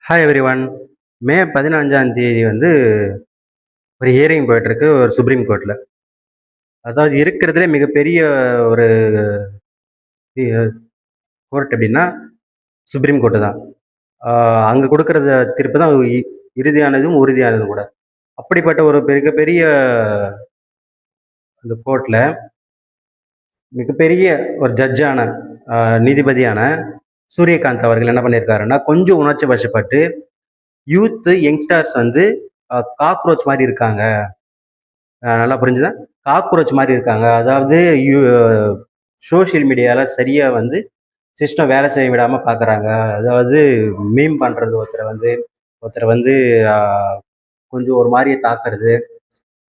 Hi everyone. மே 15ஆம் தேதி வந்து ஒரு ஹியரிங் போயிட்டுருக்கு ஒரு சுப்ரீம் கோர்ட்ல. அதாவது இருக்கிறதுலே மிகப்பெரிய ஒரு கோர்ட் எப்படின்னா, சுப்ரீம் கோர்ட்டு தான். ஆ அங்க குடுக்குறது தீர்ப்பு தான் இறுதியானதும், உறுதியானதும் கூட. அப்படிப்பட்ட ஒரு மிகப்பெரிய இந்த கோர்ட்ல மிகப்பெரிய ஒரு ஜட்ஜான அ நீதிபதியான சூரியகாந்த் அவர்கள் என்ன பண்ணியிருக்காருன்னா, கொஞ்சம் உணர்ச்சி வசப்பட்டு, யங்ஸ்டர்ஸ் வந்து காக்ரோச் மாரி இருக்காங்க. நல்லா புரிஞ்சுதா? காக்ரோச் மாரி இருக்காங்க. அதாவது சோசியல் மீடியால சரியா வந்து சிஸ்டம் வேலை செய்ய விடாம பார்க்குறாங்க. அதாவது மீம் பண்றது ஒருத்தர வந்து அ கொஞ்சம் ஒரு மாரி தாக்குறது,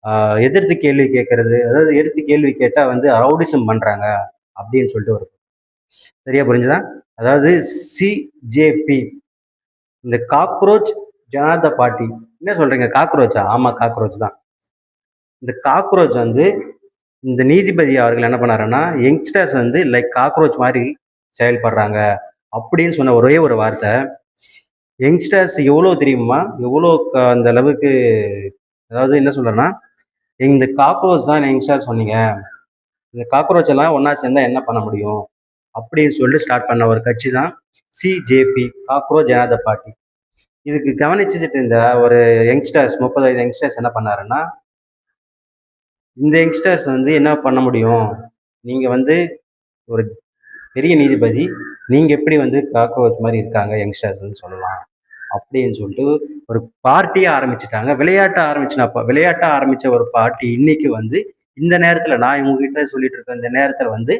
அ எதிர்த்து கேள்வி கேட்கறது, அதாவது எதிர்த்து கேள்வி கேட்டா வந்து ரவுடிசம் பண்றாங்க அப்படின்னு சொல்லிட்டு ஒரு சரியா புரிஞ்சுதா? அதாவது சிஜேபி இந்த காக்ரோச் ஜனதா பார்ட்டி. என்ன சொல்றீங்க? காக்ரோச்சா? ஆமா, காக்ரோச் தான். இந்த காக்ரோச் வந்து இந்த நீதிபதி அவர்கள் என்ன பண்ணாருன்னா, யங்ஸ்டர்ஸ் வந்து லைக் காக்ரோச் மாரி செயல்படுறாங்க அப்படின்னு சொன்ன ஒரே ஒரு வார்த்தை, யங்ஸ்டர்ஸ் எவ்வளோ தெரியுமா? எவ்வளோ அந்த அளவுக்கு அதாவது என்ன சொல்றேன்னா, இந்த காக்ரோச் தான் யங்ஸ்டர்ஸ் சொன்னீங்க. இந்த காக்ரோச் எல்லாம் ஒண்ணா சேர்ந்தா என்ன பண்ண முடியும்? அப்படின்னு சொல்லிட்டு ஸ்டார்ட் பண்ண ஒரு கட்சி தான் சிஜேபி, காக்ரோச் ஜனதா பார்ட்டி. இதுக்கு கவனிச்சுட்டு இருந்த ஒரு யங்ஸ்டர்ஸ் 30 வயது யங்ஸ்டர்ஸ் என்ன பண்ணாருன்னா, இந்த யங்ஸ்டர்ஸ் வந்து என்ன பண்ண முடியும்? நீங்க வந்து ஒரு பெரிய நீதிபதி, நீங்க எப்படி வந்து காக்ரோச் மாரி இருக்காங்க யங்ஸ்டர்ஸ்ன்னு சொல்லலாம். அப்படின்னு சொல்லிட்டு ஒரு பார்ட்டியே ஆரம்பிச்சுட்டாங்க. விளையாட்டா ஆரம்பிச்ச ஒரு பார்ட்டி இன்னைக்கு வந்து இந்த நேரத்துல நான் உங்ககிட்ட சொல்லிட்டு இருக்க இந்த நேரத்துல வந்து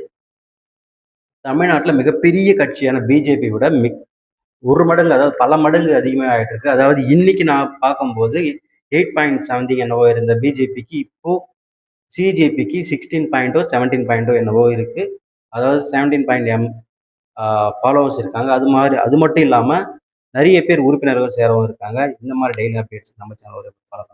தமிழ்நாட்டுல மிகப்பெரிய கட்சியான பிஜேபி விட ஒரு மடங்கு அதாவது பல மடங்கு அதிகமா ஆயிட்டு இருக்கு. அதாவது இன்னைக்கு நான் பார்க்கும்போது 8 பாயிண்ட் சம்திங் என்னவோ இருந்த பிஜேபிக்கு இப்போ சிஜேபிக்கு 16 பாயிண்டோ 17 பாயிண்டோ என்னவோ இருக்கு. அதாவது 17 பாயிண்ட் ஃபாலோவர்ஸ் இருக்காங்க. அது மட்டும் இல்லாம நிறைய பேர் உறுப்பினர்கள் சேரவும் இருக்காங்க. இந்த மாதிரி டெய்லி அப்டேட்ஸ் நம்ம சேனல் ஃபாலோ